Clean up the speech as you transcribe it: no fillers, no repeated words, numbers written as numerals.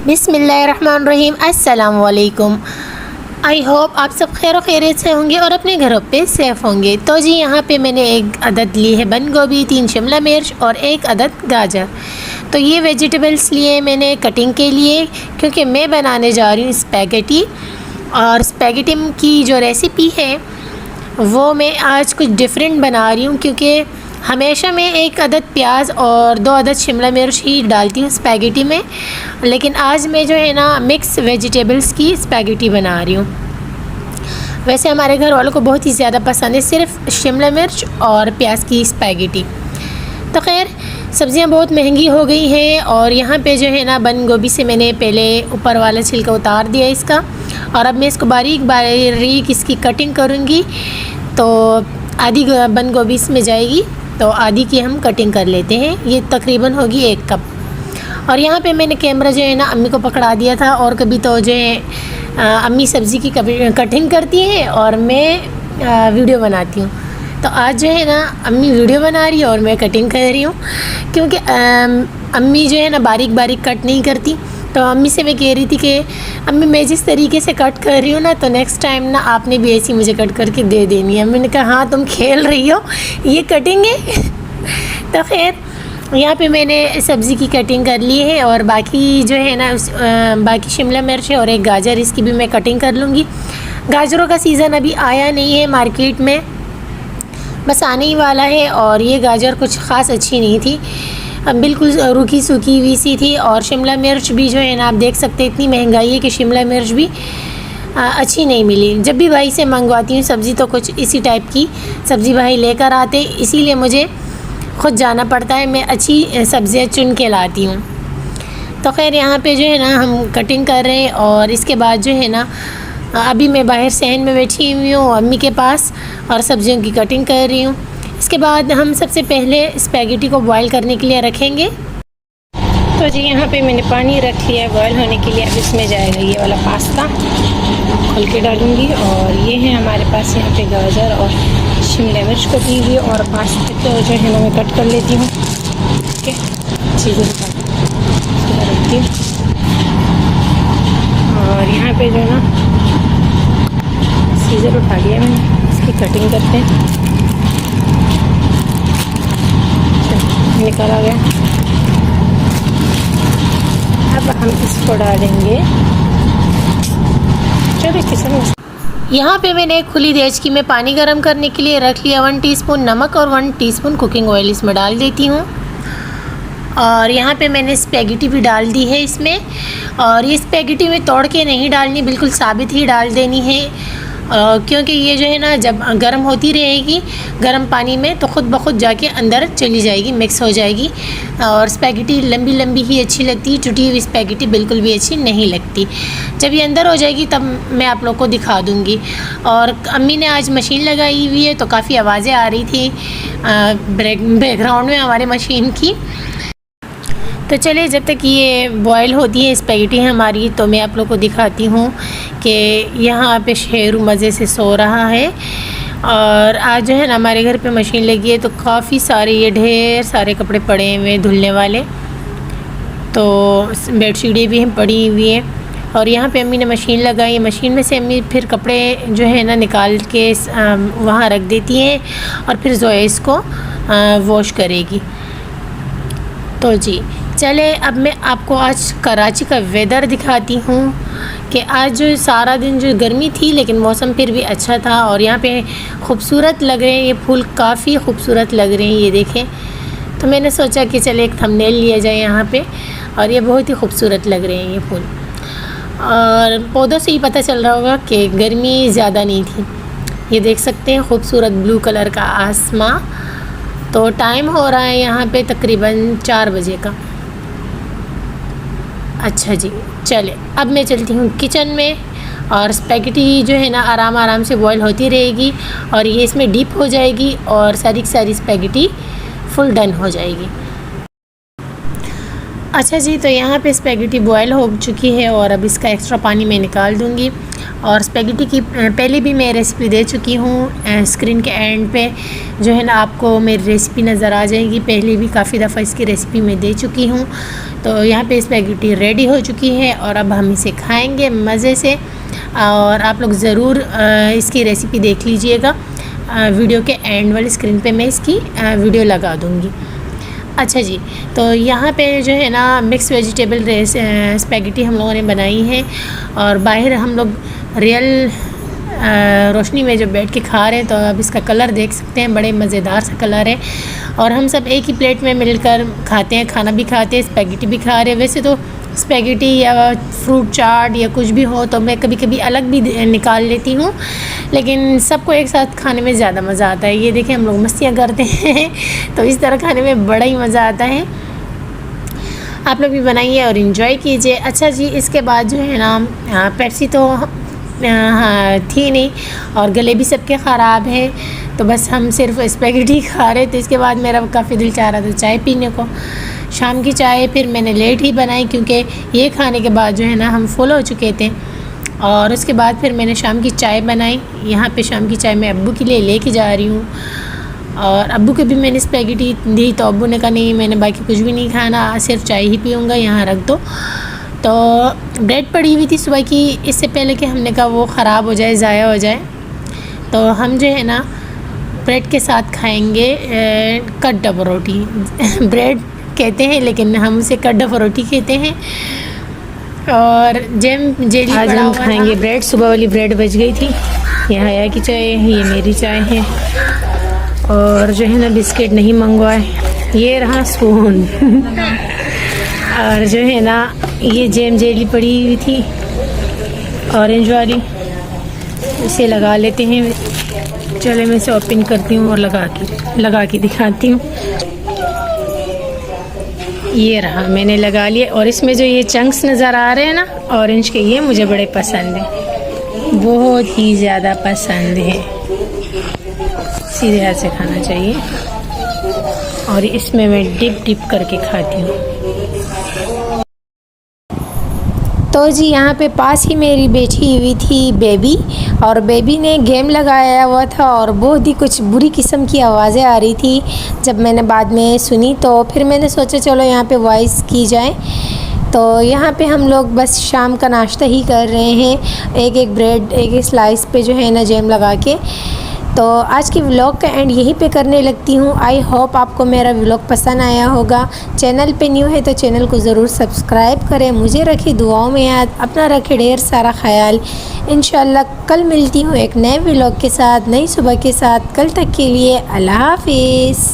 बिस्मिल्लाहिर्रहमानिर्रहीम। अस्सलाम वालेकुम। आई होप आप सब खैर खैरियत से होंगे और अपने घरों पे सेफ़ होंगे। तो जी यहाँ पे मैंने एक अदद ली है बंद गोभी, 3 शिमला मिर्च और एक अदद गाजर। तो ये वेजिटेबल्स लिए मैंने कटिंग के लिए, क्योंकि मैं बनाने जा रही हूँ स्पैगेटी। और स्पैगेटी की जो रेसिपी है वो मैं आज कुछ डिफरेंट बना रही हूँ, क्योंकि हमेशा मैं एक अदद प्याज और 2 अदद शिमला मिर्च ही डालती हूँ स्पैगेटी में, लेकिन आज मैं जो है ना मिक्स वेजिटेबल्स की स्पैगेटी बना रही हूँ। वैसे हमारे घर वालों को बहुत ही ज़्यादा पसंद है सिर्फ शिमला मिर्च और प्याज की स्पैगेटी। तो खैर सब्ज़ियाँ बहुत महंगी हो गई हैं, और यहाँ पे जो है ना बंद गोभी से मैंने पहले ऊपर वाला छिलका उतार दिया इसका, और अब मैं इसको बारीक बारीक इसकी कटिंग करूँगी। तो आधी बंद गोभी इसमें जाएगी, तो आधी की हम कटिंग कर लेते हैं। ये तकरीबन होगी 1 कप। और यहाँ पे मैंने कैमरा जो है ना अम्मी को पकड़ा दिया था, और कभी तो जो है अम्मी सब्ज़ी की कटिंग करती हैं और मैं वीडियो बनाती हूँ। तो आज जो है ना अम्मी वीडियो बना रही है और मैं कटिंग कर रही हूँ, क्योंकि अम्मी जो है ना बारीक बारीक कट नहीं करती। तो अम्मी से मैं कह रही थी कि अम्मी मैं जिस तरीके से कट कर रही हूँ ना, तो नेक्स्ट टाइम ना आपने भी ऐसी मुझे कट करके दे देनी है। अम्मी ने कहा हाँ तुम खेल रही हो, ये कटिंग है। तो खैर यहाँ पे मैंने सब्ज़ी की कटिंग कर ली है, और बाकी जो है ना बाकी शिमला मिर्च है और एक गाजर, इसकी भी मैं कटिंग कर लूँगी। गाजरों का सीज़न अभी आया नहीं है मार्केट में, बस आने ही वाला है। और ये गाजर कुछ ख़ास अच्छी नहीं थी, बिल्कुल रूखी सूखी हुई सी थी। और शिमला मिर्च भी जो है ना आप देख सकते हैं इतनी महंगाई है कि शिमला मिर्च भी अच्छी नहीं मिली। जब भी भाई से मंगवाती हूँ सब्ज़ी तो कुछ इसी टाइप की सब्ज़ी भाई लेकर आते, इसीलिए मुझे ख़ुद जाना पड़ता है, मैं अच्छी सब्ज़ियाँ चुन के लाती हूँ। तो खैर यहाँ पे जो है ना हम कटिंग कर रहे हैं, और इसके बाद जो है ना अभी मैं बाहर सहन में बैठी हुई हूँ अम्मी के पास, और सब्ज़ियों की कटिंग कर रही हूँ। इसके बाद हम सबसे पहले स्पैगेटी को बॉईल करने के लिए रखेंगे। तो जी यहाँ पे मैंने पानी रख लिया है बॉईल होने के लिए। अब इसमें जाएगा ये वाला पास्ता, खोल के डालूँगी। और ये है हमारे पास यहाँ पे गाजर और शिमला मिर्च कटी हुई, और पास्ता को जो है ना मैं कट कर लेती हूँ। ठीक है, चीज़ें रखती हूँ। और यहाँ पे जो है ना सीज़र उठा लिया मैंने, इसकी कटिंग करते हैं। निकल आ गया। अब हम इसको डालेंगे। चलो किचन यहाँ पे मैंने एक खुली देच की में पानी गर्म करने के लिए रख लिया। 1 टीस्पून नमक और 1 टीस्पून कुकिंग ऑयल इसमें डाल देती हूँ। और यहाँ पे मैंने स्पैगेटी भी डाल दी है इसमें, और ये स्पैगेटी में तोड़ के नहीं डालनी, बिल्कुल साबित ही डाल देनी है, क्योंकि ये जो है ना जब गर्म होती रहेगी गर्म पानी में तो ख़ुद ब खुद जाके अंदर चली जाएगी, मिक्स हो जाएगी। और स्पैगेटी लंबी लंबी ही अच्छी लगती है, टूटी हुई स्पैगेटी बिल्कुल भी अच्छी नहीं लगती। जब ये अंदर हो जाएगी तब मैं आप लोग को दिखा दूँगी। और अम्मी ने आज मशीन लगाई हुई है तो काफ़ी आवाज़ें आ रही थी बैकग्राउंड में हमारे मशीन की। तो चलिए जब तक ये बॉयल होती है स्पैगेटी हमारी, तो मैं आप लोग को दिखाती हूँ कि यहाँ पे शेरू मज़े से सो रहा है। और आज जो है ना हमारे घर पे मशीन लगी है, तो काफ़ी सारे ये ढेर सारे कपड़े पड़े हुए धुलने वाले, तो बेडशीटें भी पड़ी हुई हैं। और यहाँ पे अम्मी ने मशीन लगाई, मशीन में से अम्मी फिर कपड़े जो है ना निकाल के वहाँ रख देती हैं, और फिर जोया इसको वॉश करेगी। तो जी चले अब मैं आपको आज कराची का वेदर दिखाती हूँ कि आज जो सारा दिन जो गर्मी थी लेकिन मौसम फिर भी अच्छा था। और यहाँ पे खूबसूरत लग रहे हैं ये फूल, काफ़ी खूबसूरत लग रहे हैं, ये देखें। तो मैंने सोचा कि चले एक थंबनेल लिया जाए यहाँ पे, और ये बहुत ही खूबसूरत लग रहे हैं ये फूल। और पौधों से ही पता चल रहा होगा कि गर्मी ज़्यादा नहीं थी। ये देख सकते हैं खूबसूरत ब्लू कलर का आसमां। तो टाइम हो रहा है यहाँ पे तकरीबन 4 बजे का। अच्छा जी चले अब मैं चलती हूँ किचन में, और स्पैगेटी जो है ना आराम आराम से बॉईल होती रहेगी, और ये इसमें डीप हो जाएगी, और सारी की सारी स्पैगेटी फुल डन हो जाएगी। अच्छा जी, तो यहाँ पे स्पेगेटी बॉयल हो चुकी है और अब इसका एक्स्ट्रा पानी मैं निकाल दूँगी। और स्पेगेटी की पहले भी मैं रेसिपी दे चुकी हूँ, स्क्रीन के एंड पे जो है ना आपको मेरी रेसिपी नज़र आ जाएगी। पहले भी काफ़ी दफ़ा इसकी रेसिपी मैं दे चुकी हूँ। तो यहाँ पे स्पेगेटी रेडी हो चुकी है और अब हम इसे खाएँगे मज़े से। और आप लोग ज़रूर इसकी रेसिपी देख लीजिएगा। वीडियो के एंड वाली स्क्रीन पे मैं इसकी वीडियो लगा दूँगी। अच्छा जी, तो यहाँ पे जो है ना मिक्स वेजिटेबल स्पेगेटी हम लोगों ने बनाई है और बाहर हम लोग रियल रोशनी में जो बैठ के खा रहे हैं। तो अब इसका कलर देख सकते हैं, बड़े मज़ेदार सा कलर है। और हम सब एक ही प्लेट में मिलकर खाते हैं, खाना भी खाते हैं, स्पेगेटी भी खा रहे हैं। वैसे तो स्पेगेटी या फ्रूट चाट या कुछ भी हो तो मैं कभी कभी अलग भी निकाल लेती हूँ, लेकिन सबको एक साथ खाने में ज़्यादा मज़ा आता है। ये देखें हम लोग मस्तियाँ करते हैं तो इस तरह खाने में बड़ा ही मज़ा आता है। आप लोग भी बनाइए और इन्जॉय कीजिए। अच्छा जी, इसके बाद जो है ना पेप्सी तो हाँ थी नहीं और गले भी सबके ख़राब है, तो बस हम सिर्फ स्पेगेटी खा रहे थे। इसके बाद मेरा काफ़ी दिल चाह रहा था चाय पीने को। शाम की चाय फिर मैंने लेट ही बनाई क्योंकि ये खाने के बाद जो है ना हम फुल हो चुके थे। और उसके बाद फिर मैंने शाम की चाय बनाई। यहाँ पे शाम की चाय मैं अब्बू के लिए लेके जा रही हूँ और अब्बू के भी मैंने स्पेगेटी दी तो अब्बू ने कहा नहीं मैंने बाकी कुछ भी नहीं खाना, सिर्फ चाय ही पीऊँगा, यहाँ रख दो। तो ब्रेड पड़ी हुई थी सुबह की, इससे पहले कि हमने कहा वो ख़राब हो जाए, ज़ाया हो जाए, तो हम जो है ना ब्रेड के साथ खाएंगे कड्डा परोठी ब्रेड कहते हैं लेकिन हम उसे कड्डा परोठी कहते हैं। और जेम जेली आज हम खाएंगे ब्रेड। सुबह वाली ब्रेड बच गई थी। ये हया की चाय है, ये मेरी चाय है और जो है ना बिस्किट नहीं मंगवाए, ये रहा स्पून और जो है ना ये जेम जेली पड़ी हुई थी ऑरेंज वाली, इसे लगा लेते हैं। चले मैं इसे ओपन करती हूँ और लगा के दिखाती हूँ। ये रहा, मैंने लगा लिया। और इसमें जो ये चंक्स नज़र आ रहे हैं ना ऑरेंज के, ये मुझे बड़े पसंद हैं, बहुत ही ज़्यादा पसंद है। सीधे हाथ से खाना चाहिए और इसमें मैं डिप करके खाती हूँ। तो जी यहाँ पे पास ही मेरी बैठी हुई थी बेबी, और बेबी ने गेम लगाया हुआ था और बहुत ही कुछ बुरी किस्म की आवाज़ें आ रही थी। जब मैंने बाद में सुनी तो फिर मैंने सोचा चलो यहाँ पे वॉइस की जाए। तो यहाँ पे हम लोग बस शाम का नाश्ता ही कर रहे हैं, एक ब्रेड एक स्लाइस पे जो है ना जैम लगा के। तो आज की व्लॉग का एंड यहीं पे करने लगती हूँ। आई होप आपको मेरा व्लॉग पसंद आया होगा। चैनल पे न्यू है तो चैनल को ज़रूर सब्सक्राइब करें। मुझे रखे दुआओं में याद, अपना रखे ढेर सारा ख्याल। इंशाल्लाह कल मिलती हूँ एक नए व्लॉग के साथ, नई सुबह के साथ। कल तक के लिए अल्लाह हाफिज़।